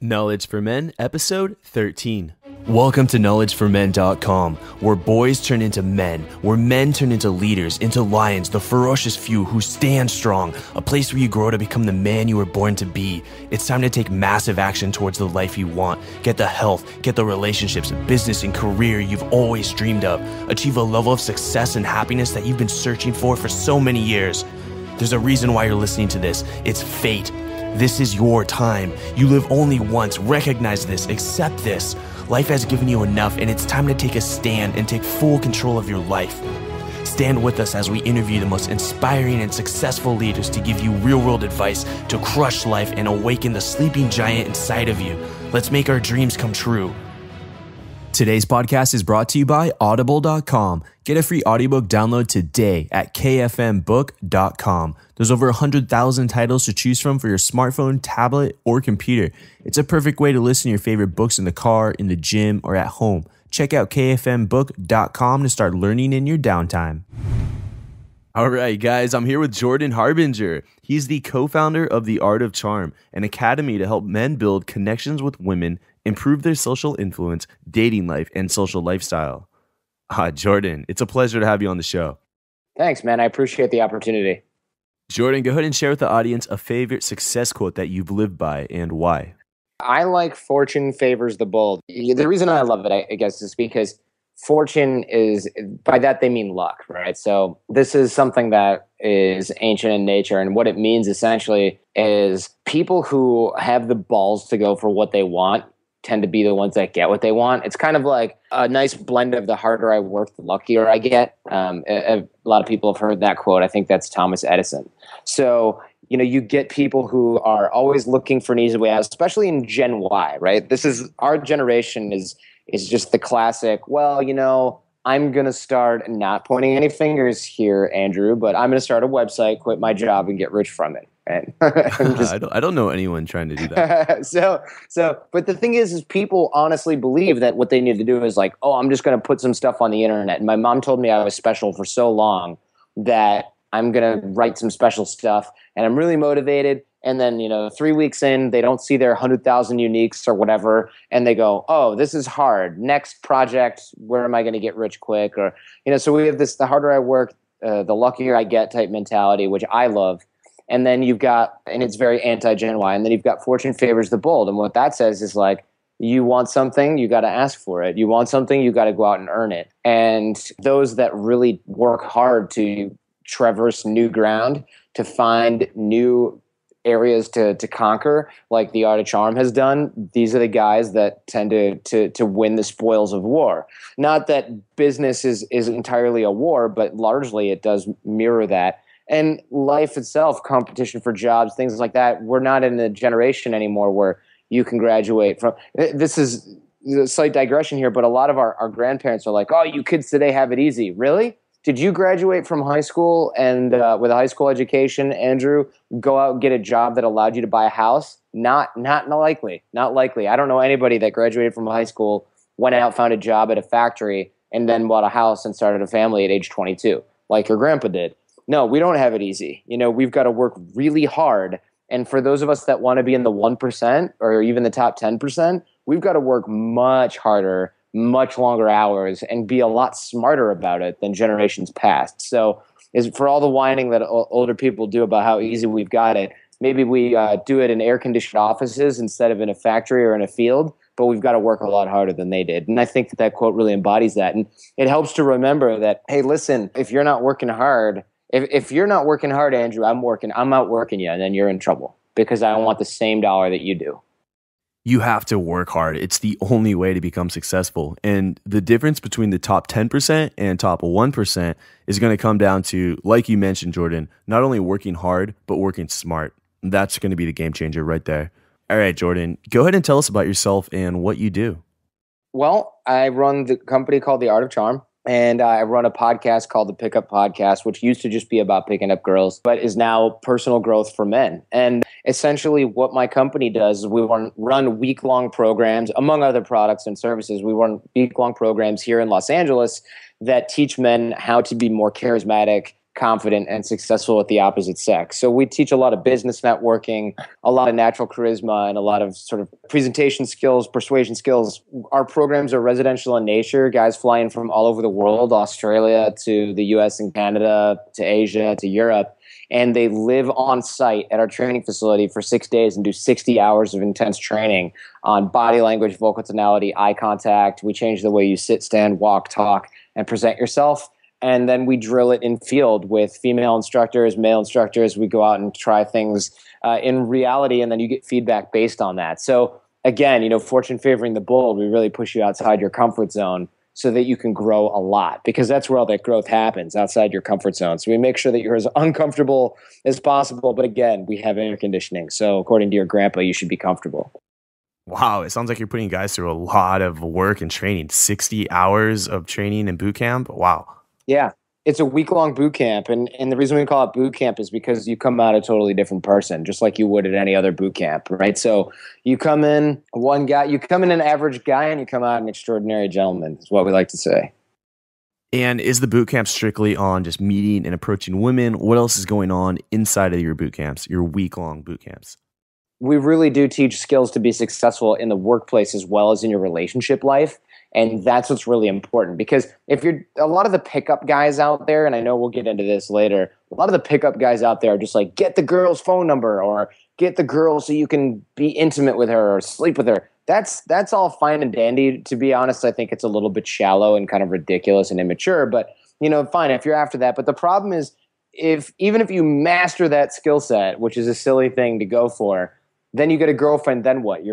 Knowledge for Men, episode 13. Welcome to knowledgeformen.com, where boys turn into men, where men turn into leaders, into lions, the ferocious few who stand strong, a place where you grow to become the man you were born to be. It's time to take massive action towards the life you want. Get the health, get the relationships, business, and career you've always dreamed of. Achieve a level of success and happiness that you've been searching for so many years. There's a reason why you're listening to this. It's fate. This is your time. You live only once. Recognize this. Accept this. Life has given you enough, and it's time to take a stand and take full control of your life. Stand with us as we interview the most inspiring and successful leaders to give you real-world advice to crush life and awaken the sleeping giant inside of you. Let's make our dreams come true. Today's podcast is brought to you by Audible.com. Get a free audiobook download today at kfmbook.com. There's over 100,000 titles to choose from for your smartphone, tablet, or computer. It's a perfect way to listen to your favorite books in the car, in the gym, or at home. Check out kfmbook.com to start learning in your downtime. All right, guys, I'm here with Jordan Harbinger. He's the co-founder of The Art of Charm, an academy to help men build connections with women, improve their social influence, dating life, and social lifestyle. Jordan, it's a pleasure to have you on the show. Thanks, man. I appreciate the opportunity. Jordan, go ahead and share with the audience a favorite success quote that you've lived by and why. I like fortune favors the bold. The reason I love it, I guess, is because fortune is, by that they mean luck, right? So this is something that is ancient in nature, and what it means essentially is people who have the balls to go for what they want tend to be the ones that get what they want. It's kind of like a nice blend of the harder I work, the luckier I get. A lot of people have heard that quote. I think that's Thomas Edison. So, you get people who are always looking for an easy way out, especially in Gen Y, right? This is, our generation is just the classic, I'm going to start, not pointing any fingers here, Andrew, but I'm going to start a website, quit my job, and get rich from it. Right? I don't know anyone trying to do that. But the thing is people honestly believe that what they need to do is like, I'm just going to put some stuff on the internet. And my mom told me I was special for so long that I'm going to write some special stuff, and I'm really motivated. And then, 3 weeks in, they don't see their 100,000 uniques or whatever. And they go, this is hard. Next project, where am I going to get rich quick? Or, so we have the harder I work, the luckier I get type mentality, which I love. And then you've got, and it's very anti-Gen Y, and then you've got fortune favors the bold. And what that says is like, you want something, you got to ask for it. You want something, you got to go out and earn it. And those that really work hard to traverse new ground, to find new areas to conquer, like The Art of Charm has done, these are the guys that tend to win the spoils of war. Not that business is entirely a war, but largely it does mirror that. And life itself, competition for jobs, things like that, we're not in a generation anymore where you can graduate from. This is a slight digression here, but a lot of our grandparents are like, you kids today have it easy. Really? Did you graduate from high school and with a high school education, Andrew, go out and get a job that allowed you to buy a house? Not likely. Not likely. I don't know anybody that graduated from high school, went out, found a job at a factory, and then bought a house and started a family at age 22, like your grandpa did. No, we don't have it easy. We've got to work really hard. And for those of us that want to be in the 1% or even the top 10%, we've got to work much harder, much longer hours, and be a lot smarter about it than generations past. So for all the whining that older people do about how easy we've got it, maybe we do it in air-conditioned offices instead of in a factory or in a field, but we've got to work a lot harder than they did. And I think that quote really embodies that. And it helps to remember that, hey, listen, if you're not working hard, if you're not working hard, Andrew, I'm outworking you, and then you're in trouble because I want the same dollar that you do. You have to work hard. It's the only way to become successful. And the difference between the top 10% and top 1% is going to come down to, like you mentioned, Jordan, not only working hard, but working smart. That's going to be the game changer right there. All right, Jordan, go ahead and tell us about yourself and what you do. Well, I run the company called The Art of Charm. And I run a podcast called the Pickup Podcast, which used to just be about picking up girls, but is now personal growth for men. And essentially what my company does is we run week-long programs, among other products and services. We run week-long programs here in Los Angeles that teach men how to be more charismatic, confident and successful with the opposite sex. So we teach a lot of business networking, a lot of natural charisma, and a lot of sort of presentation skills, persuasion skills. Our programs are residential in nature, guys flying from all over the world, Australia to the US and Canada, to Asia, to Europe. And they live on site at our training facility for 6 days and do 60 hours of intense training on body language, vocal tonality, eye contact. We change the way you sit, stand, walk, talk, and present yourself. And then we drill it in field with female instructors, male instructors. We go out and try things in reality, and then you get feedback based on that. So again, fortune favoring the bold, we really push you outside your comfort zone so that you can grow a lot, because that's where all that growth happens, outside your comfort zone. So we make sure that you're as uncomfortable as possible. But again, we have air conditioning. So according to your grandpa, you should be comfortable. Wow, it sounds like you're putting guys through a lot of work and training. 60 hours of training and boot camp. Wow. Yeah, it's a week-long boot camp. And the reason we call it boot camp is because you come out a totally different person, just like you would at any other boot camp, right? So you come in an average guy, and you come out an extraordinary gentleman, is what we like to say. And is the boot camp strictly on just meeting and approaching women? What else is going on inside of your boot camps, your week-long boot camps? We really do teach skills to be successful in the workplace as well as in your relationship life. And that's what's really important, because if you're a lot of the pickup guys out there, and I know we'll get into this later, a lot of the pickup guys out there are just like, get the girl's phone number or get the girl so you can be intimate with her or sleep with her. That's all fine and dandy. To be honest, I think it's a little bit shallow and kind of ridiculous and immature, but fine if you're after that. But the problem is, even if you master that skill set, which is a silly thing to go for, then you get a girlfriend, then what?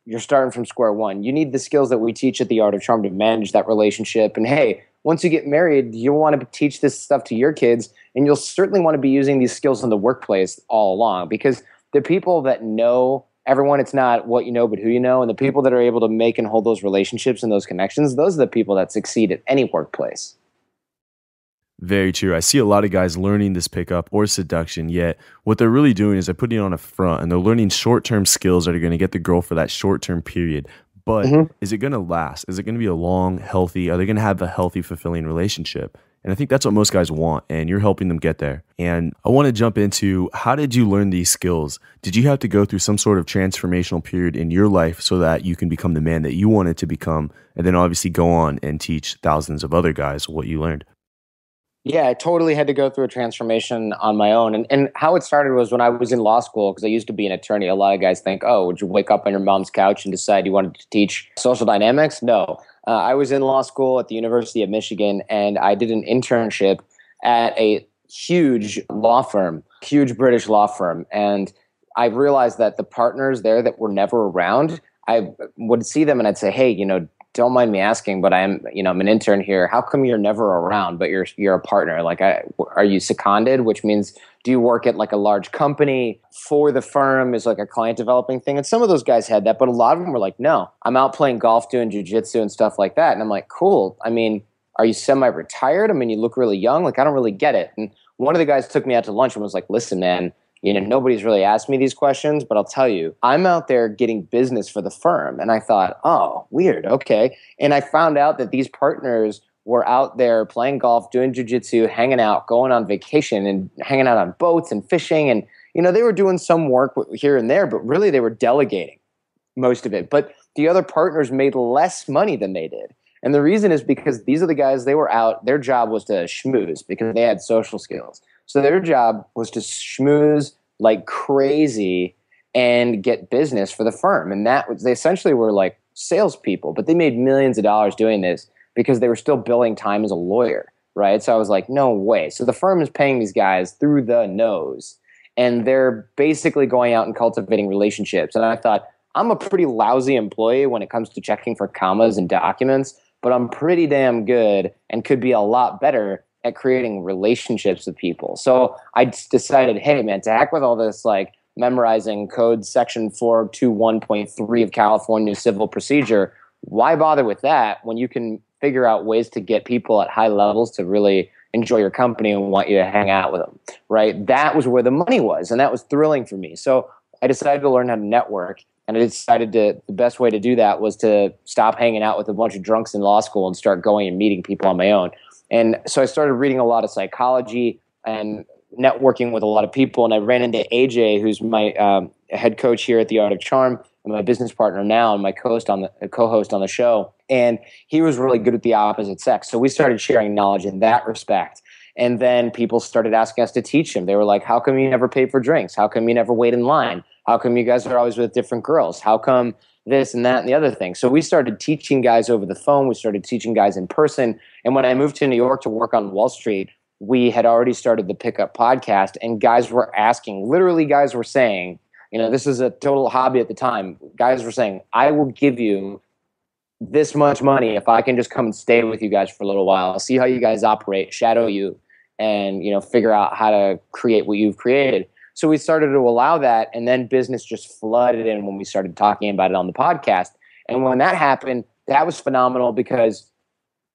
You're starting from square one. You need the skills that we teach at the Art of Charm to manage that relationship. And hey, once you get married, you'll want to teach this stuff to your kids, and you'll certainly want to be using these skills in the workplace all along, because the people that know everyone, it's not what you know, but who you know. And the people that are able to make and hold those relationships and those connections, those are the people that succeed at any workplace. Very true. I see a lot of guys learning this pickup or seduction, yet what they're really doing is they're putting it on a front and they're learning short-term skills that are going to get the girl for that short-term period. But is it going to last? Is it going to be a long, healthy, are they going to have a healthy, fulfilling relationship? And I think that's what most guys want, and you're helping them get there. And I want to jump into, how did you learn these skills? Did you have to go through some sort of transformational period in your life so that you can become the man that you wanted to become, and then obviously go on and teach thousands of other guys what you learned? Yeah, I totally had to go through a transformation on my own. And how it started was when I was in law school, because I used to be an attorney. A lot of guys think, oh, would you wake up on your mom's couch and decide you wanted to teach social dynamics? No. I was in law school at the University of Michigan, and I did an internship at a huge law firm, huge British law firm. And I realized that the partners there that were never around, I would see them and I'd say, hey, don't mind me asking, but I'm an intern here. How come you're never around, but you're a partner? Like, are you seconded? Which means, do you work at like a large company for the firm? Is like a client developing thing? And some of those guys had that, but a lot of them were like, no, I'm out playing golf, doing jujitsu and stuff like that. And I'm like, cool. I mean, are you semi-retired? I mean, you look really young. Like, I don't really get it. And one of the guys took me out to lunch and was like, listen, man, nobody's really asked me these questions, but I'll tell you, I'm out there getting business for the firm. And I thought, oh, weird. Okay. And I found out that these partners were out there playing golf, doing jujitsu, hanging out, going on vacation and hanging out on boats and fishing. And, they were doing some work here and there, but really they were delegating most of it. But the other partners made less money than they did. And the reason is because these are the guys, they were out, their job was to schmooze because they had social skills. So their job was to schmooze like crazy and get business for the firm. And they essentially were like salespeople, but they made millions of dollars doing this because they were still billing time as a lawyer, right? So I was like, no way. So the firm is paying these guys through the nose, and they're basically going out and cultivating relationships. And I thought, I'm a pretty lousy employee when it comes to checking for commas and documents, but I'm pretty damn good and could be a lot better at creating relationships with people. So I decided, hey man, to heck with all this like memorizing code section 421.3 of California civil procedure. Why bother with that when you can figure out ways to get people at high levels to really enjoy your company and want you to hang out with them, right? That was where the money was, and that was thrilling for me. So I decided to learn how to network, and I decided the best way to do that was to stop hanging out with a bunch of drunks in law school and start going and meeting people on my own. And so I started reading a lot of psychology, and networking with a lot of people. And I ran into AJ, who's my head coach here at the Art of Charm, and my business partner now, and my co-host on the show. And he was really good with the opposite sex. So we started sharing knowledge in that respect. And then people started asking us to teach him. They were like, how come you never pay for drinks? How come you never wait in line? How come you guys are always with different girls? How come this and that and the other thing? So we started teaching guys over the phone. We started teaching guys in person. And when I moved to New York to work on Wall Street, we had already started the Pickup podcast, and guys were asking, literally guys were saying, this is a total hobby at the time. Guys were saying, I will give you this much money if I can just come and stay with you guys for a little while. I'll see how you guys operate, shadow you, and figure out how to create what you've created. So we started to allow that, and then business just flooded in when we started talking about it on the podcast. And when that happened, that was phenomenal because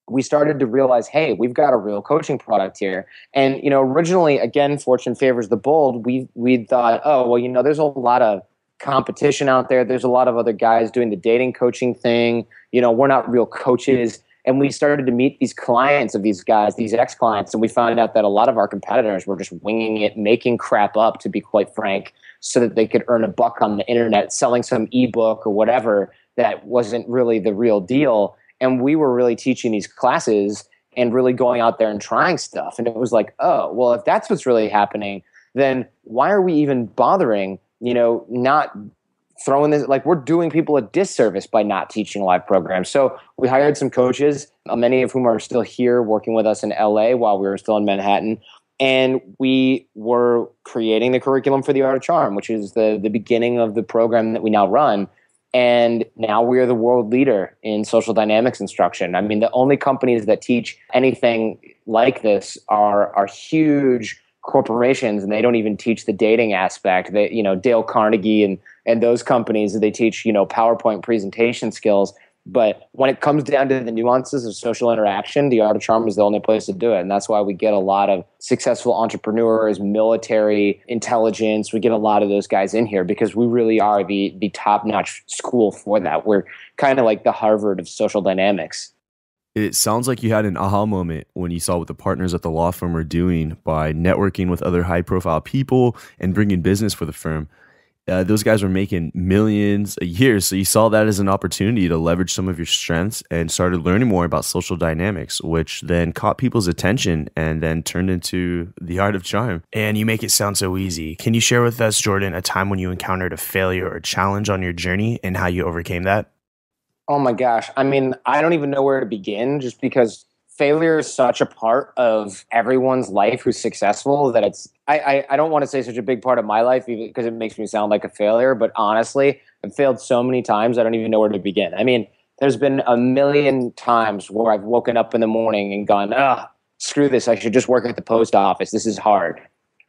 we started to realize, hey, we've got a real coaching product here. And originally, again, fortune favors the bold. We thought, oh, well, there's a lot of competition out there. There's a lot of other guys doing the dating coaching thing. We're not real coaches. And we started to meet these clients of these guys, these ex-clients, and we found out that a lot of our competitors were just winging it, making crap up, to be quite frank, so that they could earn a buck on the internet, selling some ebook or whatever that wasn't really the real deal. And we were really teaching these classes and really going out there and trying stuff. And it was like, oh, well, if that's what's really happening, then why are we even bothering, not throwing this, like we're doing people a disservice by not teaching live programs. So we hired some coaches, many of whom are still here working with us in LA while we were still in Manhattan. And we were creating the curriculum for the Art of Charm, which is the beginning of the program that we now run. And now we are the world leader in social dynamics instruction. I mean, the only companies that teach anything like this are huge corporations, and they don't even teach the dating aspect. They, Dale Carnegie and those companies, they teach, PowerPoint presentation skills. But when it comes down to the nuances of social interaction, the Art of Charm is the only place to do it. And that's why we get a lot of successful entrepreneurs, military intelligence. We get a lot of those guys in here because we really are the top-notch school for that. We're kind of like the Harvard of social dynamics. It sounds like you had an aha moment when you saw what the partners at the law firm were doing by networking with other high-profile people and bringing business for the firm. Those guys were making millions a year, so you saw that as an opportunity to leverage some of your strengths and started learning more about social dynamics, which then caught people's attention and then turned into the Art of Charm. And you make it sound so easy. Can you share with us, Jordan, a time when you encountered a failure or challenge on your journey and how you overcame that? Oh my gosh. I mean, I don't even know where to begin, just because failure is such a part of everyone's life who's successful that I don't want to say such a big part of my life because it makes me sound like a failure. But honestly, I've failed so many times, I don't even know where to begin. I mean, there's been a million times where I've woken up in the morning and gone, screw this. I should just work at the post office. This is hard.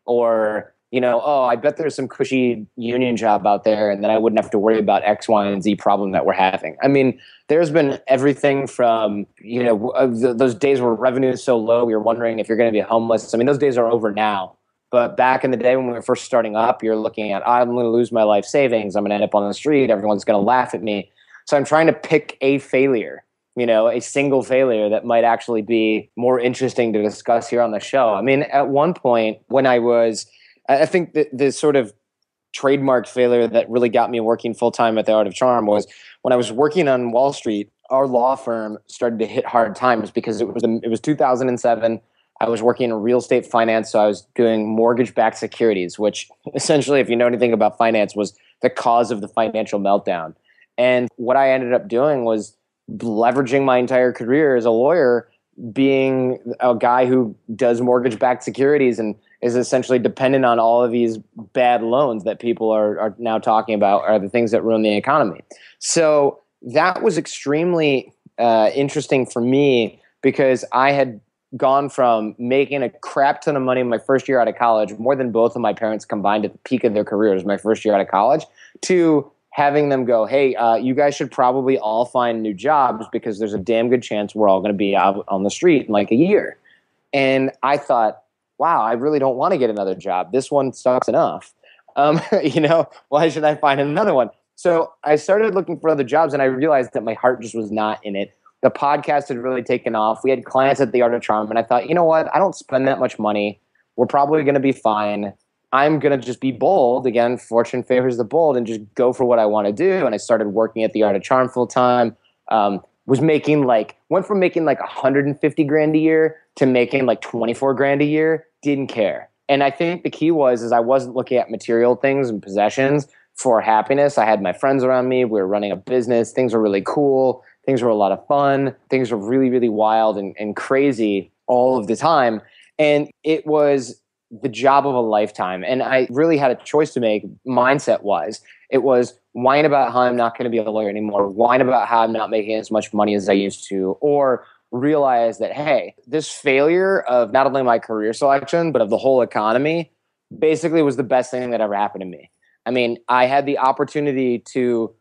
Or, I bet there's some cushy union job out there and then I wouldn't have to worry about X, Y, and Z problem that we're having. I mean, there's been everything from, those days where revenue is so low, you're wondering if you're going to be homeless. I mean, those days are over now. But back in the day when we were first starting up, you're looking at, I'm going to lose my life savings. I'm going to end up on the street. Everyone's going to laugh at me. So I'm trying to pick a failure, a single failure that might actually be more interesting to discuss here on the show. I mean, at one point when I think the sort of trademark failure that really got me working full-time at the Art of Charm was when I was working on Wall Street. Our law firm started to hit hard times because it was 2007. I was working in real estate finance, so I was doing mortgage-backed securities, which essentially, if you know anything about finance, was the cause of the financial meltdown. And what I ended up doing was leveraging my entire career as a lawyer, being a guy who does mortgage-backed securities and is essentially dependent on all of these bad loans that people are now talking about are the things that ruin the economy. So that was extremely interesting for me because I had gone from making a crap ton of money in my first year out of college, more than both of my parents combined at the peak of their careers my first year out of college, to having them go, hey, you guys should probably all find new jobs because there's a damn good chance we're all going to be out on the street in like a year. And I thought, wow, I really don't want to get another job. This one sucks enough. Why should I find another one? So I started looking for other jobs and I realized that my heart just was not in it. The podcast had really taken off. We had clients at the Art of Charm and I thought, you know what? I don't spend that much money We're probably going to be fine. I'm going to just be bold. Again, fortune favors the bold, and just go for what I want to do. And I started working at the Art of Charm full time. Went from making like 150 grand a year to making like 24 grand a year. Didn't care. And I think the key is I wasn't looking at material things and possessions for happiness. I had my friends around me. We were running a business. Things were really cool. Things were a lot of fun. Things were really, really wild and crazy all of the time. And it was the job of a lifetime. And I really had a choice to make mindset wise. It was whine about how I'm not going to be a lawyer anymore, whine about how I'm not making as much money as I used to, or realize that, hey, this failure of not only my career selection, but of the whole economy basically was the best thing that ever happened to me. I mean, I had the opportunity to,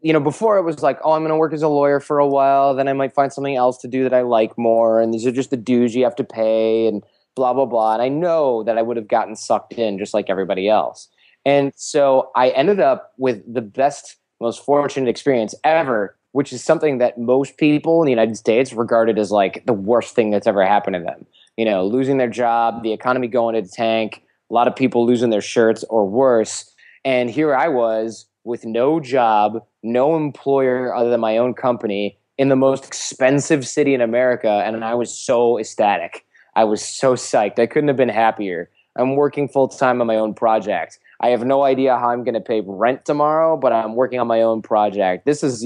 before it was like, oh, I'm going to work as a lawyer for a while, then I might find something else to do that I like more, and these are just the dues you have to pay, and blah, blah, blah. And I know that I would have gotten sucked in just like everybody else. And so I ended up with the best, most fortunate experience ever, which is something that most people in the United States regarded as like the worst thing that's ever happened to them. Losing their job, the economy going to the tank, a lot of people losing their shirts or worse. And here I was with no job, no employer other than my own company in the most expensive city in America. And I was so ecstatic. I was so psyched. I couldn't have been happier. I'm working full time on my own project. I have no idea how I'm going to pay rent tomorrow, but I'm working on my own project. This is,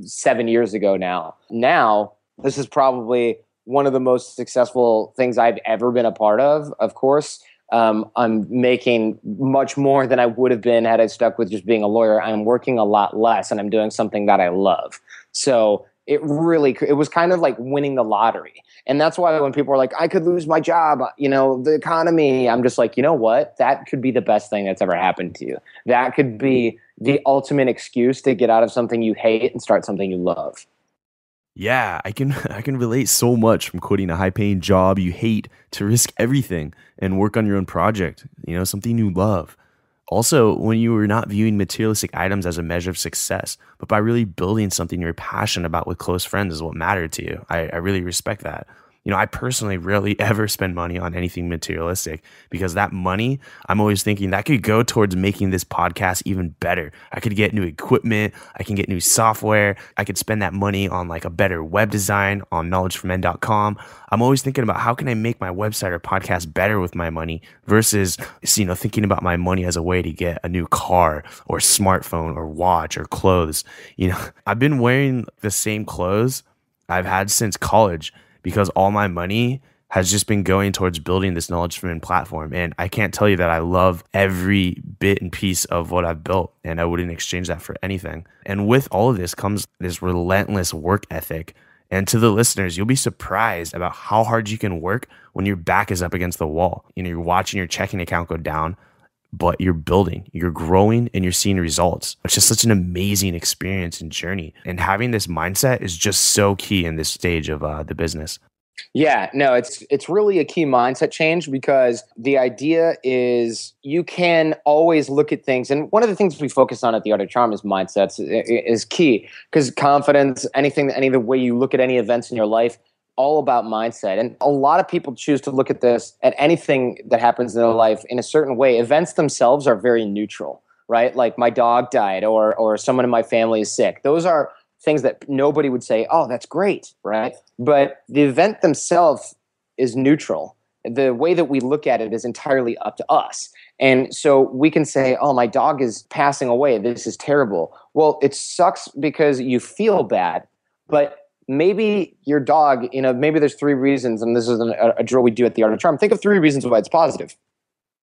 7 years ago now. Now, this is probably one of the most successful things I've ever been a part of course. I'm making much more than I would have been had I stuck with just being a lawyer. I'm working a lot less, and I'm doing something that I love. So it was kind of like winning the lottery. And that's why when people are like, I could lose my job, the economy, I'm just like, you know what? That could be the best thing that's ever happened to you. That could be the ultimate excuse to get out of something you hate and start something you love. Yeah, I can relate so much from quitting a high-paying job you hate to risk everything and work on your own project, something you love. Also, when you were not viewing materialistic items as a measure of success, but by really building something you're passionate about with close friends is what mattered to you. I really respect that. I personally rarely ever spend money on anything materialistic because that money, I'm always thinking that could go towards making this podcast even better. I could get new equipment. I can get new software. I could spend that money on like a better web design on knowledgeformen.com. I'm always thinking about how can I make my website or podcast better with my money versus, thinking about my money as a way to get a new car or smartphone or watch or clothes. I've been wearing the same clothes I've had since college, because all my money has just been going towards building this Knowledge for Men platform. And I can't tell you that I love every bit and piece of what I've built, and I wouldn't exchange that for anything. And with all of this comes this relentless work ethic. And to the listeners, you'll be surprised about how hard you can work when your back is up against the wall. You're watching your checking account go down, but you're building, you're growing, and you're seeing results. It's just such an amazing experience and journey. And having this mindset is just so key in this stage of the business. Yeah, no, it's really a key mindset change, because the idea is you can always look at things. And one of the things we focus on at the Art of Charm is mindsets is key, because confidence, any of the way you look at any events in your life, all about mindset. And a lot of people choose to look at anything that happens in their life in a certain way. Events themselves are very neutral, right? Like my dog died or someone in my family is sick. Those are things that nobody would say, oh, that's great, right? But the event themselves is neutral. The way that we look at it is entirely up to us. And so we can say, oh, my dog is passing away. This is terrible. Well, it sucks because you feel bad, but maybe your dog, maybe there's 3 reasons, and this is a drill we do at the Art of Charm. Think of 3 reasons why it's positive.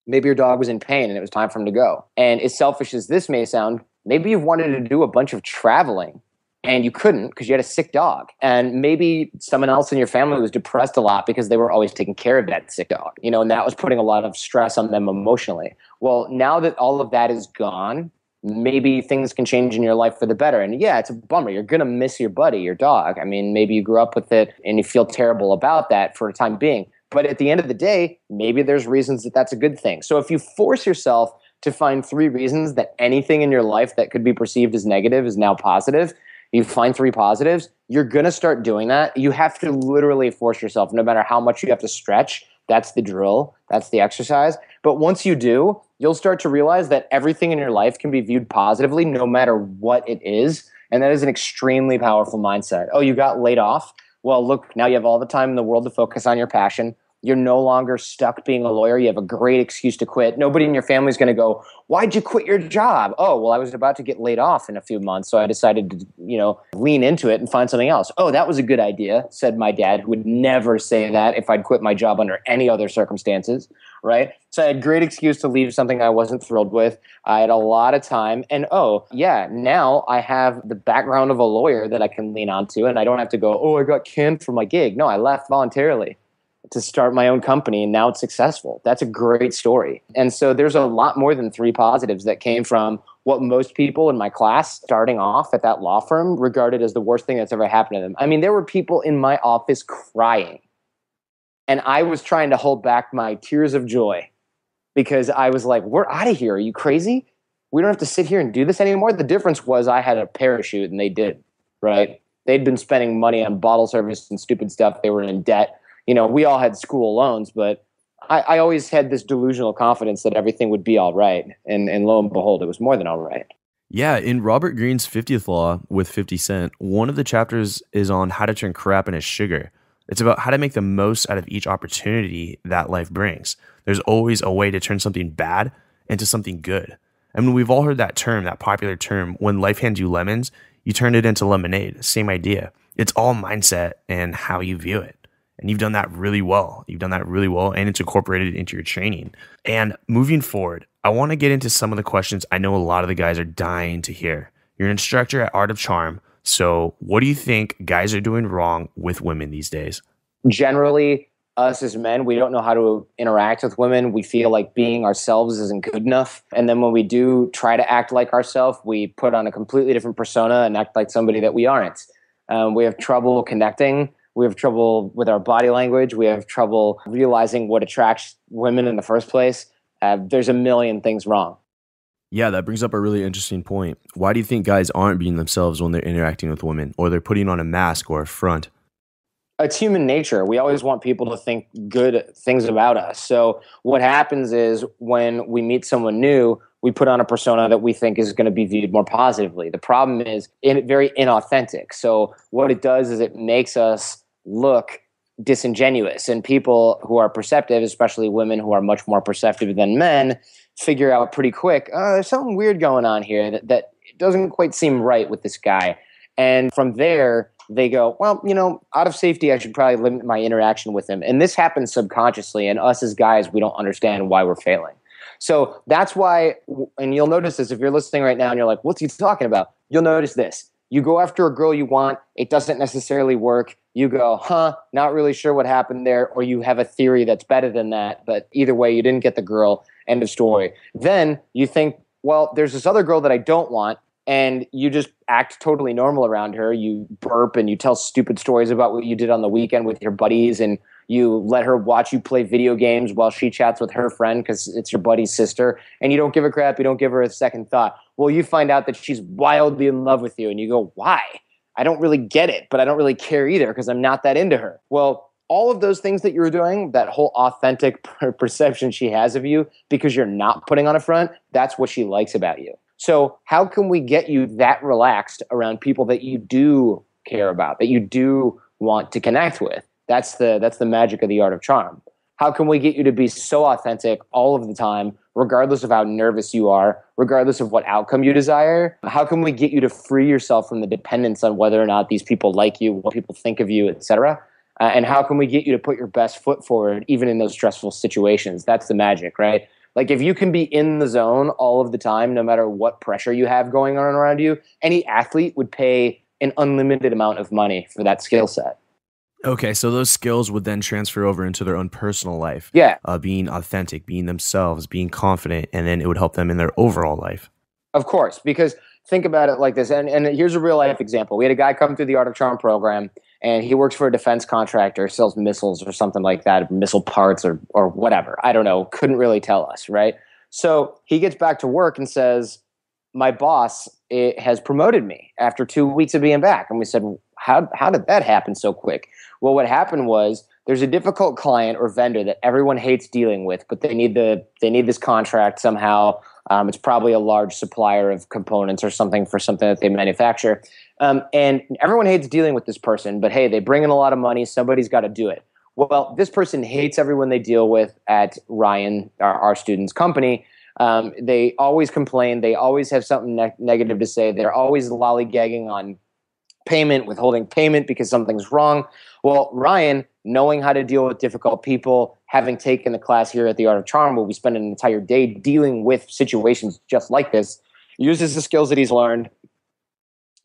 Maybe your dog was in pain and it was time for him to go. And as selfish as this may sound, maybe you've wanted to do a bunch of traveling and you couldn't because you had a sick dog. And maybe someone else in your family was depressed a lot because they were always taking care of that sick dog, and that was putting a lot of stress on them emotionally. Well, now that all of that is gone, maybe things can change in your life for the better. And yeah, it's a bummer. You're going to miss your buddy, your dog. I mean, maybe you grew up with it and you feel terrible about that for a time being. But at the end of the day, maybe there's reasons that that's a good thing. So if you force yourself to find 3 reasons that anything in your life that could be perceived as negative is now positive, you find 3 positives, you're going to start doing that. You have to literally force yourself, no matter how much you have to stretch, That's the drill. That's the exercise. But once you do, you'll start to realize that everything in your life can be viewed positively no matter what it is. And that is an extremely powerful mindset. Oh, you got laid off? Well, look, now you have all the time in the world to focus on your passion. You're no longer stuck being a lawyer. You have a great excuse to quit. Nobody in your family is going to go, why'd you quit your job? Oh, well, I was about to get laid off in a few months, so I decided to, lean into it and find something else. Oh, that was a good idea, said my dad, who would never say that if I'd quit my job under any other circumstances, right? So I had great excuse to leave something I wasn't thrilled with. I had a lot of time. And now I have the background of a lawyer that I can lean onto, and I don't have to go, oh, I got canned from my gig. No, I left voluntarily to start my own company, and now it's successful. That's a great story. And so there's a lot more than 3 positives that came from what most people in my class starting off at that law firm regarded as the worst thing that's ever happened to them. I mean, there were people in my office crying, and I was trying to hold back my tears of joy because I was like, we're out of here. Are you crazy? We don't have to sit here and do this anymore. The difference was I had a parachute and they did, right? They'd been spending money on bottle service and stupid stuff. They were in debt. We all had school loans, but I always had this delusional confidence that everything would be all right. And lo and behold, it was more than all right. Yeah, in Robert Greene's 50th Law with 50 Cent, one of the chapters is on how to turn crap into sugar. It's about how to make the most out of each opportunity that life brings. There's always a way to turn something bad into something good. I mean, we've all heard that term, that popular term, when life hands you lemons, you turn it into lemonade. Same idea. It's all mindset and how you view it. And you've done that really well. And it's incorporated into your training. And moving forward, I want to get into some of the questions I know a lot of the guys are dying to hear. You're an instructor at Art of Charm. So what do you think guys are doing wrong with women these days? Generally, us as men, we don't know how to interact with women. We feel like being ourselves isn't good enough. And then when we do try to act like ourselves, we put on a completely different persona and act like somebody that we aren't. We have trouble connecting. We have trouble with our body language. We have trouble realizing what attracts women in the first place. There's a million things wrong. Yeah, that brings up a really interesting point. Why do you think guys aren't being themselves when they're interacting with women, or they're putting on a mask or a front? It's human nature. We always want people to think good things about us. So what happens is when we meet someone new, we put on a persona that we think is going to be viewed more positively. The problem is very inauthentic. So what it does is it makes us look disingenuous, and people who are perceptive, especially women who are much more perceptive than men, figure out pretty quick, there's something weird going on here that doesn't quite seem right with this guy. And from there, they go, well, out of safety, I should probably limit my interaction with him. And this happens subconsciously, and us as guys, we don't understand why we're failing. So that's why, and you'll notice this if you're listening right now and you're like, what's he talking about? You'll notice this. You go after a girl you want, it doesn't necessarily work. You go, not really sure what happened there, or you have a theory that's better than that, but either way, you didn't get the girl, end of story. Then you think, well, there's this other girl that I don't want, and you just act totally normal around her. You burp and you tell stupid stories about what you did on the weekend with your buddies, and you let her watch you play video games while she chats with her friend because it's your buddy's sister, and you don't give a crap. You don't give her a second thought. Well, you find out that she's wildly in love with you, and you go, why? I don't really get it, but I don't really care either because I'm not that into her. Well, all of those things that you're doing, that whole authentic perception she has of you because you're not putting on a front, that's what she likes about you. So how can we get you that relaxed around people that you do care about, that you do want to connect with? That's the magic of the Art of Charm. How can we get you to be so authentic all of the time, regardless of how nervous you are, regardless of what outcome you desire? How can we get you to free yourself from the dependence on whether or not these people like you, what people think of you, etc.? And how can we get you to put your best foot forward, even in those stressful situations? That's the magic, right? Like if you can be in the zone all of the time, no matter what pressure you have going on around you, any athlete would pay an unlimited amount of money for that skill set. Okay, so those skills would then transfer over into their own personal life. Yeah. Being authentic, being themselves, being confident, and then it would help them in their overall life. Of course, because think about it like this, and here's a real life example. We had a guy come through the Art of Charm program, and he works for a defense contractor, sells missiles or something like that, missile parts or whatever. I don't know, couldn't really tell us, right? So he gets back to work and says, my boss has promoted me after 2 weeks of being back. And we said, how did that happen so quick? Well, what happened was there's a difficult client or vendor that everyone hates dealing with, but they need this contract somehow. It's probably a large supplier of components or something for something that they manufacture. And everyone hates dealing with this person, but hey, they bring in a lot of money. Somebody's got to do it. Well, this person hates everyone they deal with at Ryan, our student's company. They always complain. They always have something negative to say. They're always lollygagging on payment, withholding payment because something's wrong. Well, Ryan, knowing how to deal with difficult people, having taken the class here at the Art of Charm, where we spend an entire day dealing with situations just like this, uses the skills that he's learned.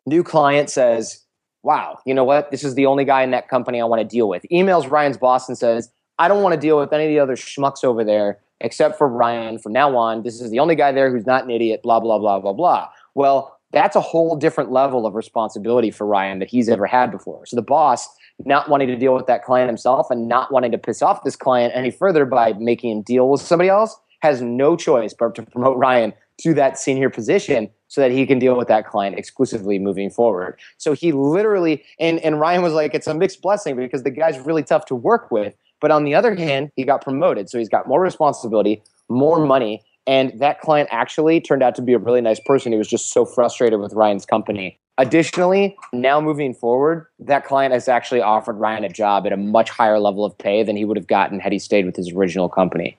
New client says, wow, you know what? This is the only guy in that company I want to deal with. Emails Ryan's boss and says, I don't want to deal with any of the other schmucks over there except for Ryan. From now on, this is the only guy there who's not an idiot, blah, blah, blah, blah, blah. Well, that's a whole different level of responsibility for Ryan that he's ever had before. So the boss, not wanting to deal with that client himself and not wanting to piss off this client any further by making him deal with somebody else, has no choice but to promote Ryan to that senior position so that he can deal with that client exclusively moving forward. So he literally, and Ryan was like, it's a mixed blessing because the guy's really tough to work with. But on the other hand, he got promoted. So he's got more responsibility, more money. And that client actually turned out to be a really nice person. He was just so frustrated with Ryan's company. Additionally, now moving forward, that client has actually offered Ryan a job at a much higher level of pay than he would have gotten had he stayed with his original company.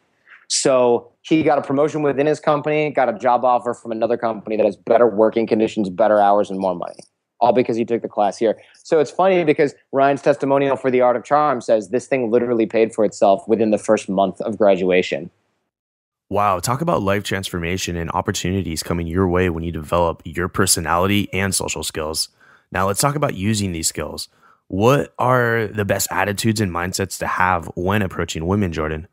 So he got a promotion within his company, got a job offer from another company that has better working conditions, better hours, and more money, all because he took the class here. So it's funny because Ryan's testimonial for the Art of Charm says this thing literally paid for itself within the first month of graduation. Wow, talk about life transformation and opportunities coming your way when you develop your personality and social skills. Now let's talk about using these skills. What are the best attitudes and mindsets to have when approaching women, Jordan?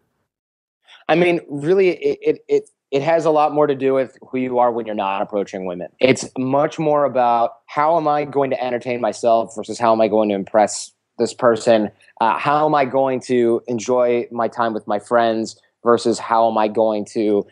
I mean, really, it has a lot more to do with who you are when you're not approaching women. It's much more about how am I going to entertain myself versus how am I going to impress this person? How am I going to enjoy my time with my friends versus how am I going to,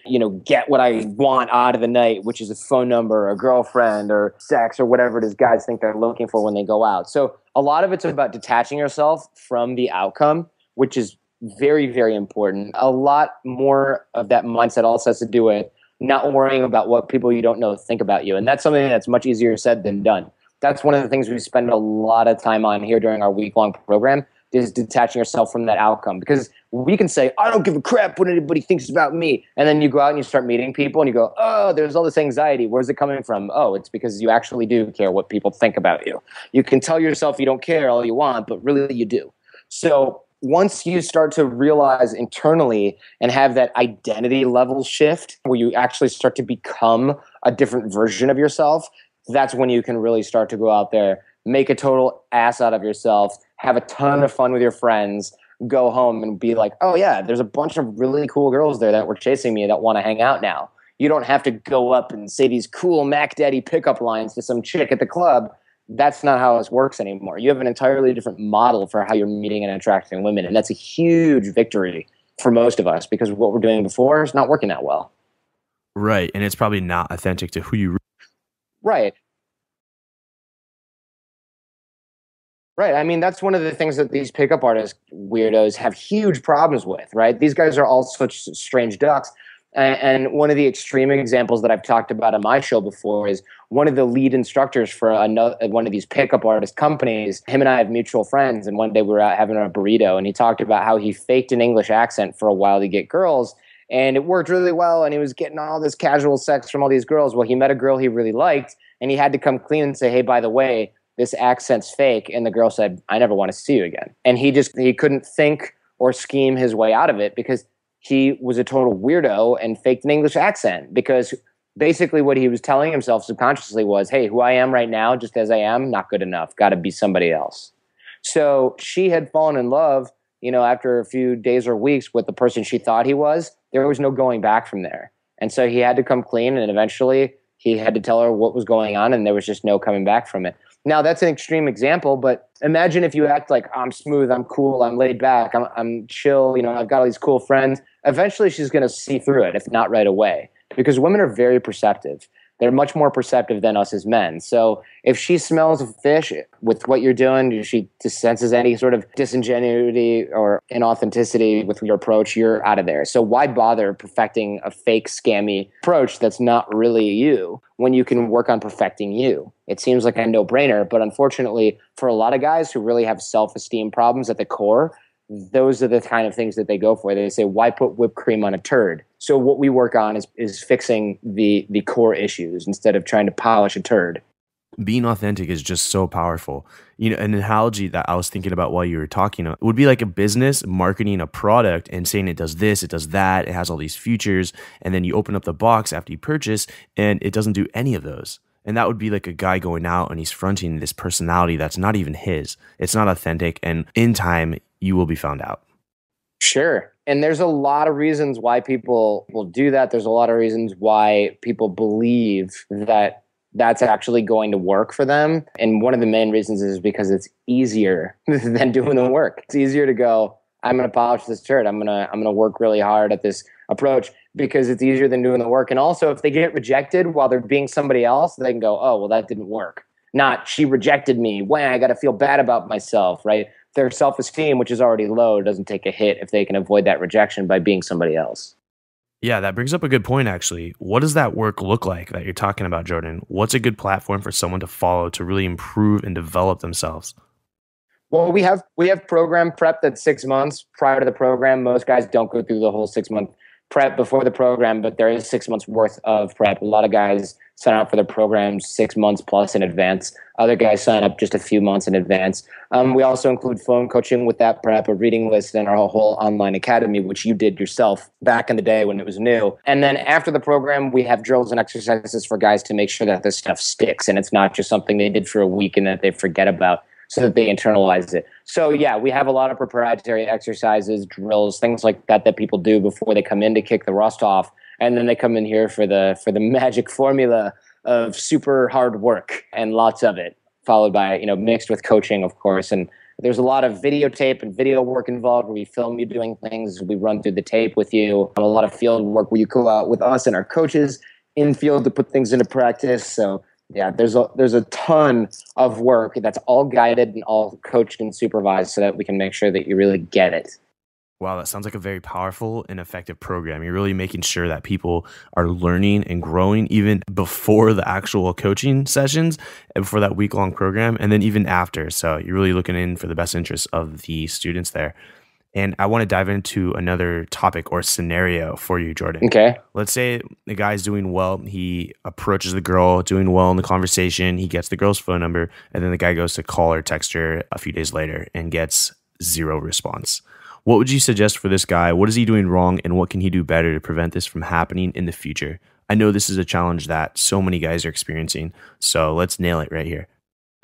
get what I want out of the night, which is a phone number, or a girlfriend, or sex, or whatever it is guys think they're looking for when they go out. So a lot of it's about detaching yourself from the outcome, which is very, very important. A lot more of that mindset also has to do with not worrying about what people you don't know think about you. And that's something that's much easier said than done. That's one of the things we spend a lot of time on here during our week-long program, is detaching yourself from that outcome. Because we can say, I don't give a crap what anybody thinks about me. And then you go out and you start meeting people and you go, oh, there's all this anxiety. Where's it coming from? Oh, it's because you actually do care what people think about you. You can tell yourself you don't care all you want, but really you do. So once you start to realize internally and have that identity level shift where you actually start to become a different version of yourself, that's when you can really start to go out there, make a total ass out of yourself, have a ton of fun with your friends, go home and be like, oh yeah, there's a bunch of really cool girls there that were chasing me that want to hang out now. You don't have to go up and say these cool Mac Daddy pickup lines to some chick at the club. That's not how this works anymore. You have an entirely different model for how you're meeting and attracting women. And that's a huge victory for most of us because what we're doing before is not working that well. Right. And it's probably not authentic to who you Right. Right. I mean, that's one of the things that these pickup artist weirdos have huge problems with, right? These guys are all such strange ducks. And one of the extreme examples that I've talked about on my show before is one of the lead instructors for one of these pickup artist companies. Him and I have mutual friends, and one day we were out having a burrito, and he talked about how he faked an English accent for a while to get girls, and it worked really well, and he was getting all this casual sex from all these girls. Well, he met a girl he really liked, and he had to come clean and say, hey, by the way, this accent's fake. And the girl said, I never want to see you again. And he couldn't think or scheme his way out of it because he was a total weirdo and faked an English accent, because basically what he was telling himself subconsciously was, hey, who I am right now, just as I am, not good enough. Got to be somebody else. So she had fallen in love, after a few days or weeks with the person she thought he was. There was no going back from there. And so he had to come clean, and eventually he had to tell her what was going on, and there was just no coming back from it. Now, that's an extreme example, but imagine if you act like, I'm smooth, I'm cool, I'm laid back, I'm chill, I've got all these cool friends. Eventually, she's going to see through it, if not right away, because women are very perceptive. They're much more perceptive than us as men. So if she smells a fish with what you're doing, if she just senses any sort of disingenuity or inauthenticity with your approach, you're out of there. So why bother perfecting a fake, scammy approach that's not really you when you can work on perfecting you? It seems like a no-brainer, but unfortunately, for a lot of guys who really have self-esteem problems at the core, those are the kind of things that they go for. They say, why put whipped cream on a turd? So what we work on is fixing the core issues instead of trying to polish a turd. Being authentic is just so powerful. You know, an analogy that I was thinking about while you were talking would be like a business marketing a product and saying it does this, it does that, it has all these features, and then you open up the box after you purchase and it doesn't do any of those. And that would be like a guy going out and he's fronting this personality that's not even his. It's not authentic, and in time, you will be found out. Sure. And there's a lot of reasons why people will do that. There's a lot of reasons why people believe that that's actually going to work for them. And one of the main reasons is because it's easier than doing the work. It's easier to go, I'm going to polish this turd. I'm going to work really hard at this approach because it's easier than doing the work. And also, if they get rejected while they're being somebody else, they can go, oh, well, that didn't work. Not, she rejected me. Why? I got to feel bad about myself, right? Their self-esteem, which is already low, doesn't take a hit if they can avoid that rejection by being somebody else. Yeah, that brings up a good point, actually. What does that work look like that you're talking about, Jordan? What's a good platform for someone to follow to really improve and develop themselves? Well, we have program prep that's 6 months prior to the program. Most guys don't go through the whole 6 month prep before the program, but there is 6 months worth of prep. A lot of guys sign up for the programs 6 months plus in advance. Other guys sign up just a few months in advance. We also include phone coaching with that prep, a reading list, and our whole online academy, which you did yourself back in the day when it was new. And then after the program, we have drills and exercises for guys to make sure that this stuff sticks and it's not just something they did for a week and that they forget about, so that they internalize it. So yeah, we have a lot of proprietary exercises, drills, things like that people do before they come in to kick the rust off. And then they come in here for the magic formula of super hard work and lots of it, followed by, mixed with coaching, of course. And there's a lot of videotape and video work involved where we film you doing things. We run through the tape with you. A lot of field work where you go out with us and our coaches in field to put things into practice. So yeah, there's a ton of work that's all guided and all coached and supervised so that we can make sure that you really get it. Wow, that sounds like a very powerful and effective program. You're really making sure that people are learning and growing even before the actual coaching sessions and before that week-long program, and then even after. So you're really looking in for the best interests of the students there. And I want to dive into another topic or scenario for you, Jordan. Okay. Let's say the guy's doing well. He approaches the girl, doing well in the conversation. He gets the girl's phone number, and then the guy goes to call or text her a few days later and gets zero response. What would you suggest for this guy? What is he doing wrong, and what can he do better to prevent this from happening in the future? I know this is a challenge that so many guys are experiencing, so let's nail it right here.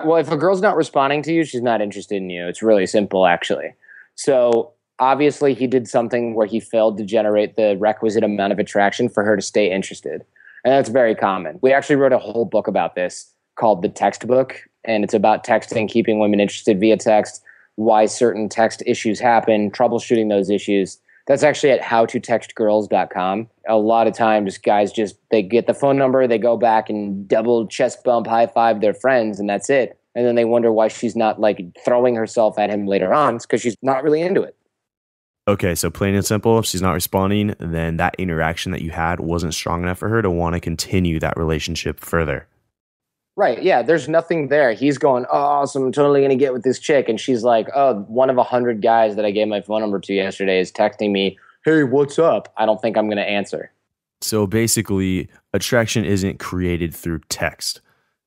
Well, if a girl's not responding to you, she's not interested in you. It's really simple, actually. So obviously he did something where he failed to generate the requisite amount of attraction for her to stay interested. And that's very common. We actually wrote a whole book about this called The Textbook, and it's about texting, keeping women interested via text, why certain text issues happen, troubleshooting those issues. That's actually at howtotextgirls.com. A lot of times guys they get the phone number, they go back and double chest bump, high five their friends, and that's it. And then they wonder why she's not throwing herself at him later on. It's because she's not really into it. Okay, so plain and simple, if she's not responding, then that interaction that you had wasn't strong enough for her to want to continue that relationship further. Right, yeah, there's nothing there. He's going, oh, awesome, I'm totally going to get with this chick. And she's like, oh, one of 100 guys that I gave my phone number to yesterday is texting me, hey, what's up? I don't think I'm going to answer. So basically, attraction isn't created through text.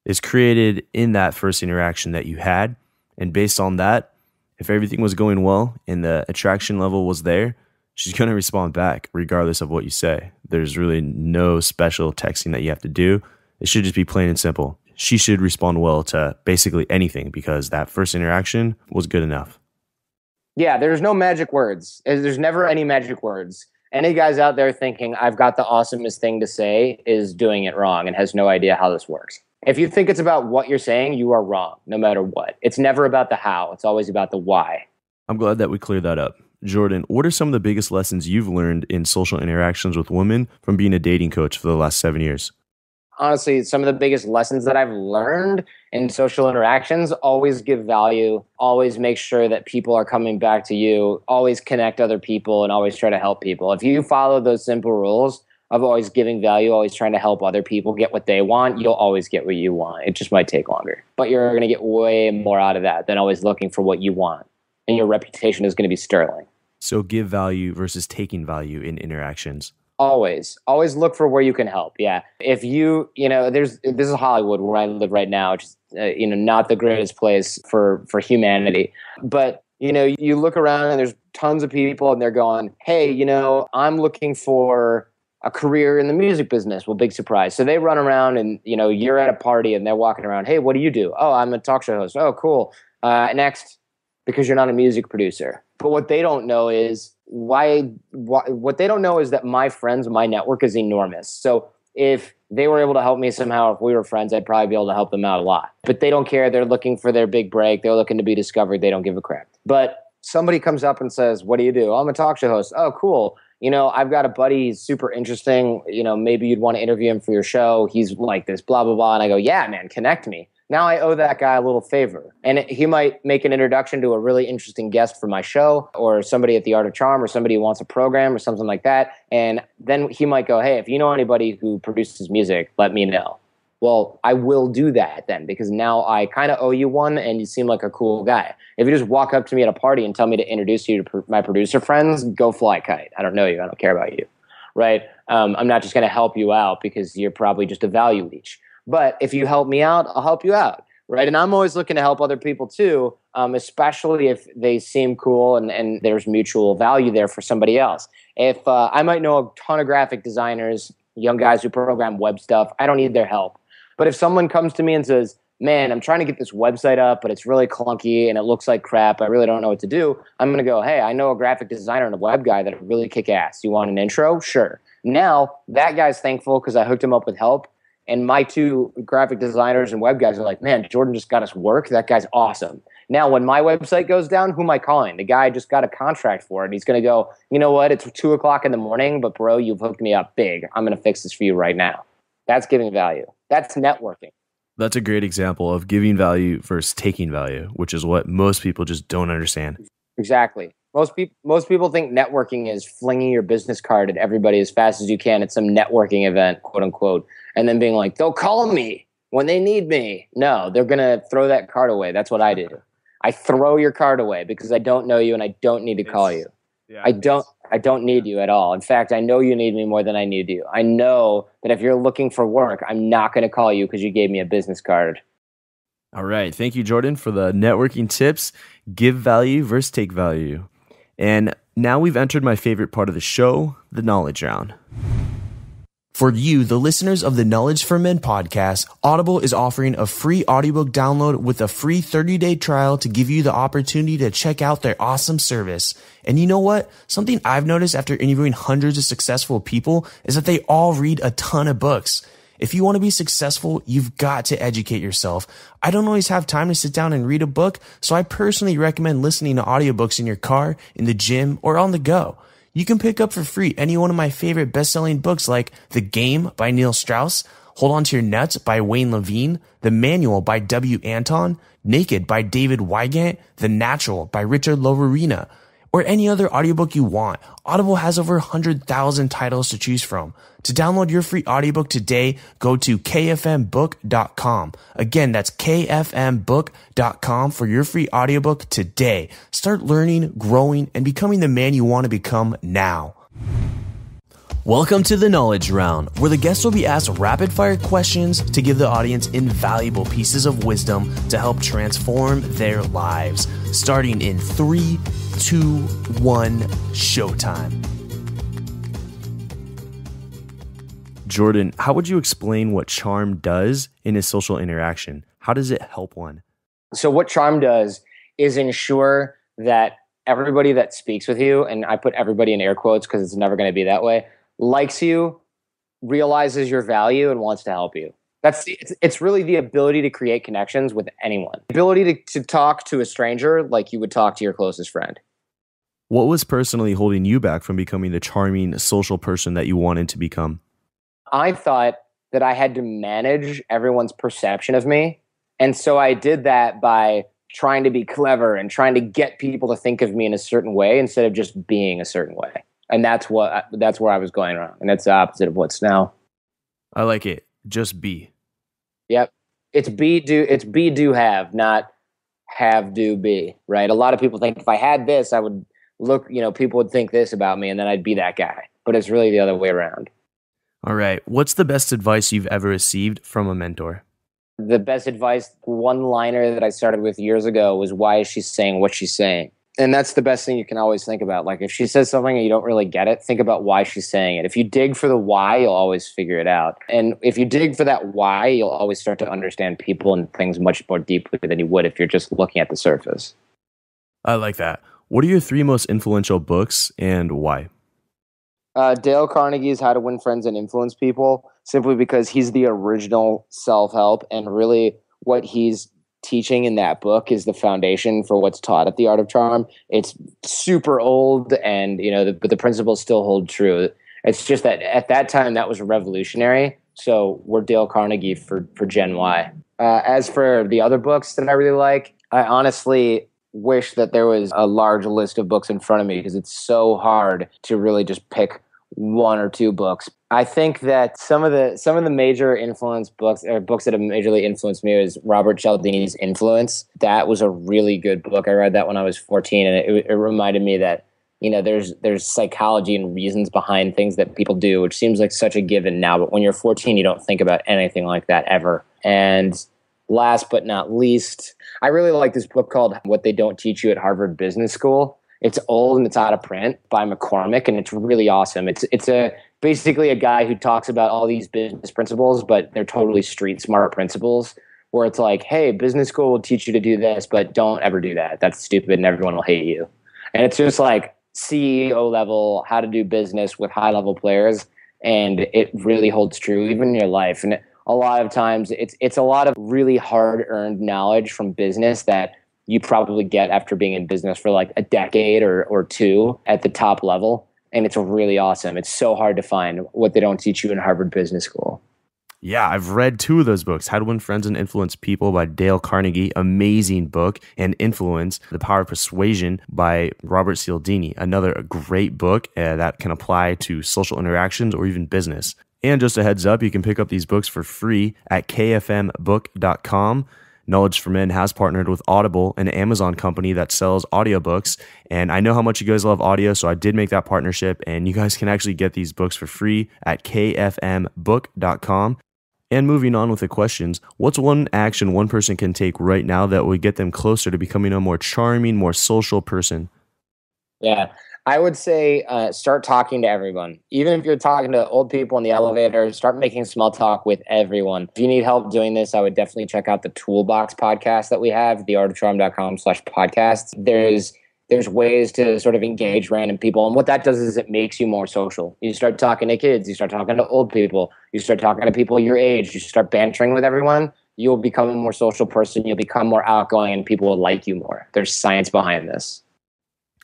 It's created in that first interaction that you had. And based on that, if everything was going well and the attraction level was there, she's going to respond back regardless of what you say. There's really no special texting that you have to do. It should just be plain and simple. She should respond well to basically anything because that first interaction was good enough. Yeah, there's no magic words. There's never any magic words. Any guys out there thinking, I've got the awesomest thing to say is doing it wrong and has no idea how this works. If you think it's about what you're saying, you are wrong, no matter what. It's never about the how. It's always about the why. I'm glad that we cleared that up. Jordan, what are some of the biggest lessons you've learned in social interactions with women from being a dating coach for the last 7 years? honestly, some of the biggest lessons that I've learned in social interactions: always give value, always make sure that people are coming back to you, always connect other people, and always try to help people. If you follow those simple rules of always giving value, always trying to help other people get what they want, you'll always get what you want. It just might take longer, but you're going to get way more out of that than always looking for what you want. And your reputation is going to be sterling. So give value versus taking value in interactions. Always look for where you can help. Yeah. If this is Hollywood where I live right now, which is, not the greatest place for humanity. But, you look around and there's tons of people and they're going, hey, I'm looking for a career in the music business. Well, big surprise. So they run around and, you're at a party and they're walking around. Hey, what do you do? Oh, I'm a talk show host. Oh, cool. Next, because you're not a music producer. But what they don't know is what they don't know is that my friends, my network is enormous. So if they were able to help me somehow, if we were friends, I'd probably be able to help them out a lot. But they don't care. They're looking for their big break. They're looking to be discovered. They don't give a crap. But somebody comes up and says, what do you do? Oh, I'm a talk show host. Oh, cool. I've got a buddy, he's super interesting. Maybe you'd want to interview him for your show. He's like this, blah, blah, blah. And I go, yeah, man, connect me. Now I owe that guy a little favor. And he might make an introduction to a really interesting guest for my show, or somebody at the Art of Charm, or somebody who wants a program or something like that. And then he might go, hey, if you know anybody who produces music, let me know. Well, I will do that then, because now I kind of owe you one and you seem like a cool guy. If you just walk up to me at a party and tell me to introduce you to my producer friends, go fly a kite. I don't know you. I don't care about you, right? I'm not just going to help you out because you're probably just a value leech. But if you help me out, I'll help you out, right? And I'm always looking to help other people too, especially if they seem cool and there's mutual value there for somebody else. If I might know a ton of graphic designers, young guys who program web stuff, I don't need their help. But if someone comes to me and says, man, I'm trying to get this website up, but it's really clunky and it looks like crap, I really don't know what to do, I'm going to go, hey, I know a graphic designer and a web guy that really kick ass. You want an intro? Sure. Now that guy's thankful because I hooked him up with help. And my two graphic designers and web guys are like, man, Jordan just got us work. That guy's awesome. Now, when my website goes down, who am I calling? The guy just got a contract for it. And he's going to go, you know what? It's 2:00 in the morning, but bro, you've hooked me up big. I'm going to fix this for you right now. That's giving value. That's networking. That's a great example of giving value versus taking value, which is what most people just don't understand. Exactly. Most people think networking is flinging your business card at everybody as fast as you can at some networking event, quote unquote, and then being like, they'll call me when they need me. No, they're going to throw that card away. That's what I do. I throw your card away because I don't know you and I don't need to call you. Yeah, I don't need you at all. In fact, I know you need me more than I need you. I know that if you're looking for work, I'm not going to call you because you gave me a business card. All right. Thank you, Jordan, for the networking tips. Give value versus take value. And now we've entered my favorite part of the show, the knowledge round. For you, the listeners of the Knowledge for Men podcast, Audible is offering a free audiobook download with a free 30-day trial to give you the opportunity to check out their awesome service. And you know what? Something I've noticed after interviewing hundreds of successful people is that they all read a ton of books. If you want to be successful, you've got to educate yourself. I don't always have time to sit down and read a book, so I personally recommend listening to audiobooks in your car, in the gym, or on the go. You can pick up for free any one of my favorite best-selling books like The Game by Neil Strauss, Hold On to Your Nuts by Wayne Levine, The Manual by W. Anton, Naked by David Wygant, The Natural by Richard Lovarina, or any other audiobook you want. Audible has over 100,000 titles to choose from. To download your free audiobook today, go to kfmbook.com. Again, that's kfmbook.com for your free audiobook today. Start learning, growing, and becoming the man you want to become now. Welcome to the Knowledge Round, where the guests will be asked rapid-fire questions to give the audience invaluable pieces of wisdom to help transform their lives. Starting in 3, 2, 1, showtime. Jordan, how would you explain what charm does in a social interaction? How does it help one? So what charm does is ensure that everybody that speaks with you, and I put everybody in air quotes because it's never going to be that way, likes you, realizes your value, and wants to help you. It's really the ability to create connections with anyone. The ability to talk to a stranger like you would talk to your closest friend. What was personally holding you back from becoming the charming social person that you wanted to become? I thought that I had to manage everyone's perception of me. And so I did that by trying to be clever and trying to get people to think of me in a certain way instead of just being a certain way. And that's where I was going wrong. And that's the opposite of what's now. I like it. Just be. Yep. It's be, do, have, not have, do, be, right? A lot of people think if I had this, I would look, people would think this about me and then I'd be that guy. But it's really the other way around. All right. What's the best advice you've ever received from a mentor? The best advice, one-liner that I started with years ago was, why is she saying what she's saying? And that's the best thing you can always think about. Like, if she says something and you don't really get it, think about why she's saying it. If you dig for the why, you'll always figure it out. And if you dig for that why, you'll always start to understand people and things much more deeply than you would if you're just looking at the surface. I like that. What are your 3 most influential books and why? Dale Carnegie's How to Win Friends and Influence People, simply because he's the original self-help, and really what he's teaching in that book is the foundation for what's taught at the Art of Charm. It's super old, and but the principles still hold true. It's just that at that time that was revolutionary. So we're Dale Carnegie for Gen Y. As for the other books that I really like, I honestly wish that there was a large list of books in front of me, because it's so hard to really just pick 1 or 2 books. I think that some of the major influence books, or books that have majorly influenced me, is Robert Cialdini's Influence. That was a really good book. I read that when I was 14, and it reminded me that there's psychology and reasons behind things that people do, which seems like such a given now, but when you're 14, you don't think about anything like that ever. And last but not least, I really like this book called What They Don't Teach You at Harvard Business School. It's old and it's out of print, by McCormick, and it's really awesome. It's basically a guy who talks about all these business principles, but they're totally street smart principles, where it's like, hey, business school will teach you to do this, but don't ever do that. That's stupid and everyone will hate you. And it's just like CEO level, how to do business with high level players, and it really holds true even in your life. And a lot of times it's a lot of really hard earned knowledge from business that you probably get after being in business for like a decade or 2 at the top level. And it's really awesome. It's so hard to find what they don't teach you in Harvard Business School. Yeah, I've read 2 of those books, How to Win Friends and Influence People by Dale Carnegie, amazing book, and Influence, The Power of Persuasion by Robert Cialdini, another great book that can apply to social interactions or even business. And just a heads up, you can pick up these books for free at kfmbook.com. Knowledge for Men has partnered with Audible, an Amazon company that sells audiobooks. And I know how much you guys love audio, so I did make that partnership. And you guys can actually get these books for free at kfmbook.com. And moving on with the questions, what's one action one person can take right now that would get them closer to becoming a more charming, more social person? Yeah, I would say start talking to everyone. Even if you're talking to old people in the elevator, start making small talk with everyone. If you need help doing this, I would definitely check out the Toolbox podcast that we have, theartofcharm.com/podcast. There's ways to sort of engage random people. And what that does is it makes you more social. You start talking to kids, you start talking to old people, you start talking to people your age, you start bantering with everyone, you'll become a more social person, you'll become more outgoing, and people will like you more. There's science behind this.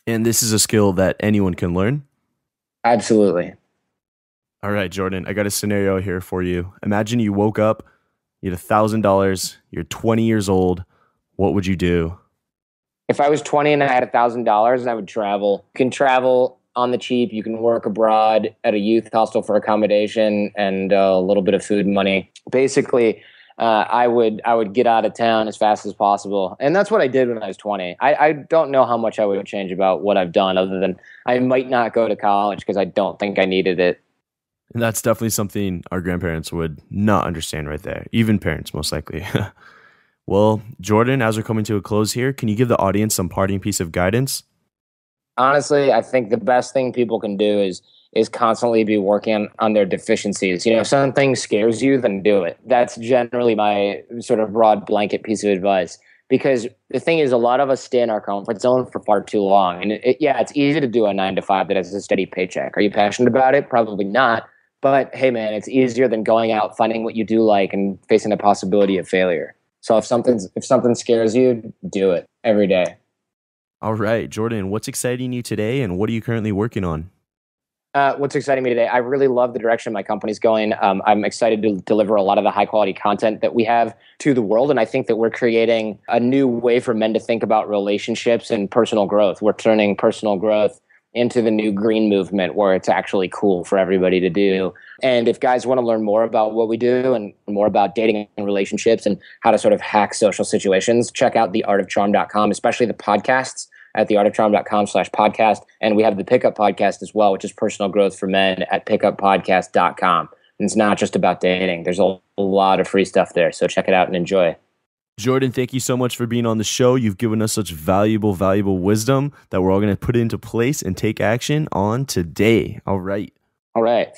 And this is a skill that anyone can learn? Absolutely. All right, Jordan, I got a scenario here for you. Imagine you woke up, you had $1,000, you're 20 years old. What would you do? If I was 20 and I had $1,000, I would travel. You can travel on the cheap. You can work abroad at a youth hostel for accommodation and a little bit of food money. Basically, I would get out of town as fast as possible. And that's what I did when I was 20. I don't know how much I would change about what I've done, other than I might not go to college because I don't think I needed it. And that's definitely something our grandparents would not understand right there. Even parents, most likely. Well, Jordan, as we're coming to a close here, can you give the audience some parting piece of guidance? Honestly, I think the best thing people can do is constantly be working on their deficiencies. If something scares you, then do it. That's generally my sort of broad blanket piece of advice. Because the thing is, a lot of us stay in our comfort zone for far too long. And it's easy to do a 9-to-5 that has a steady paycheck. Are you passionate about it? Probably not. But hey, man, it's easier than going out, finding what you do like, and facing the possibility of failure. So if something scares you, do it every day. All right, Jordan, what's exciting you today, and what are you currently working on? What's exciting me today, I really love the direction my company's going. I'm excited to deliver a lot of the high quality content that we have to the world. And I think that we're creating a new way for men to think about relationships and personal growth. We're turning personal growth into the new green movement where it's actually cool for everybody to do. And if guys want to learn more about what we do and more about dating and relationships and how to sort of hack social situations, check out theartofcharm.com, especially the podcasts at theartofcharm.com/podcast. And we have the Pickup Podcast as well, which is personal growth for men at pickuppodcast.com. And it's not just about dating. There's a lot of free stuff there. So check it out and enjoy. Jordan, thank you so much for being on the show. You've given us such valuable wisdom that we're all going to put into place and take action on today. All right.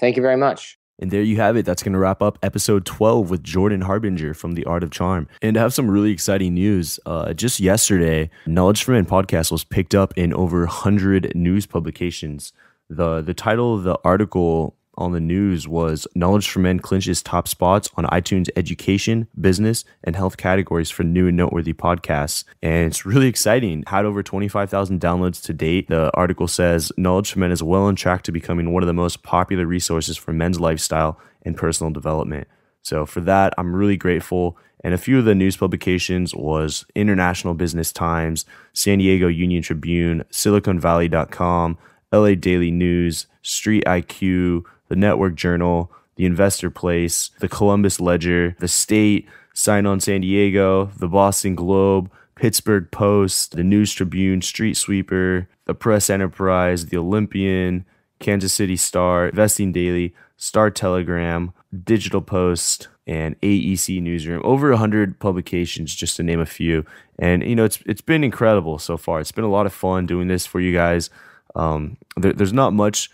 Thank you very much. And there you have it. That's going to wrap up episode 12 with Jordan Harbinger from The Art of Charm. And to have some really exciting news, just yesterday, Knowledge for Men podcast was picked up in over 100 news publications. The title of the article on the news was Knowledge for Men clinches top spots on iTunes education, business, and health categories for new and noteworthy podcasts. And it's really exciting. Had over 25,000 downloads to date. The article says Knowledge for Men is well on track to becoming one of the most popular resources for men's lifestyle and personal development. So for that, I'm really grateful. And a few of the news publications was International Business Times, San Diego Union Tribune, SiliconValley.com, LA Daily News, Street IQ, the Network Journal, the Investor Place, the Columbus Ledger, the State, Sign On San Diego, the Boston Globe, Pittsburgh Post, the News Tribune, Street Sweeper, the Press Enterprise, the Olympian, Kansas City Star, Investing Daily, Star Telegram, Digital Post, and AEC Newsroom. Over 100 publications, just to name a few. And, it's been incredible so far. It's been a lot of fun doing this for you guys. There's not much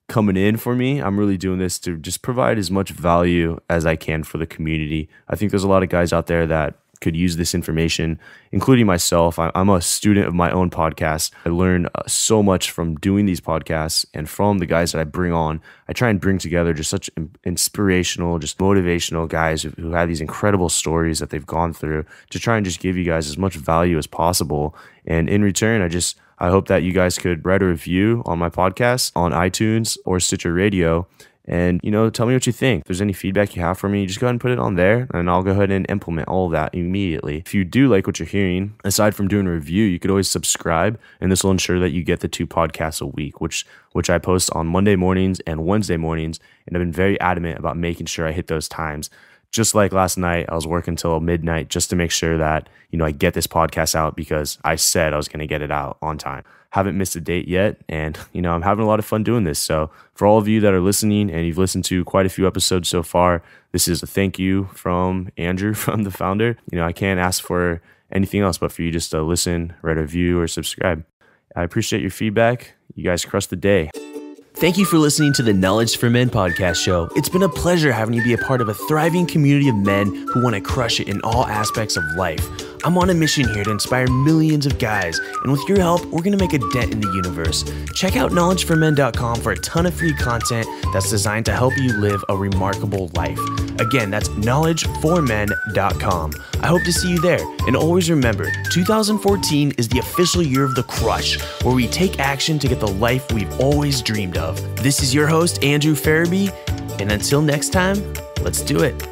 coming in for me. I'm really doing this to just provide as much value as I can for the community. I think there's a lot of guys out there that could use this information, including myself. I'm a student of my own podcast. I learn so much from doing these podcasts and from the guys that I bring on. I try and bring together just such inspirational, just motivational guys who have these incredible stories that they've gone through to try and just give you guys as much value as possible. And in return, I hope that you guys could write a review on my podcast on iTunes or Stitcher Radio. And, tell me what you think. If there's any feedback you have for me, just go ahead and put it on there and I'll go ahead and implement all of that immediately. If you do like what you're hearing, aside from doing a review, you could always subscribe, and this will ensure that you get the 2 podcasts a week, which I post on Monday mornings and Wednesday mornings. And I've been very adamant about making sure I hit those times. Just like last night, I was working till midnight just to make sure that, I get this podcast out because I said I was going to get it out on time. Haven't missed a date yet. And, I'm having a lot of fun doing this. So for all of you that are listening and you've listened to quite a few episodes so far, this is a thank you from Andrew, from the founder. I can't ask for anything else but for you just to listen, write a review, or subscribe. I appreciate your feedback. You guys crush the day. Thank you for listening to the Knowledge for Men podcast show. It's been a pleasure having you be a part of a thriving community of men who want to crush it in all aspects of life. I'm on a mission here to inspire millions of guys, and with your help, we're going to make a dent in the universe. Check out knowledgeformen.com for a ton of free content that's designed to help you live a remarkable life. Again, that's knowledgeformen.com. I hope to see you there. And always remember, 2014 is the official year of the crush, where we take action to get the life we've always dreamed of. This is your host, Andrew Farabee, and until next time, let's do it.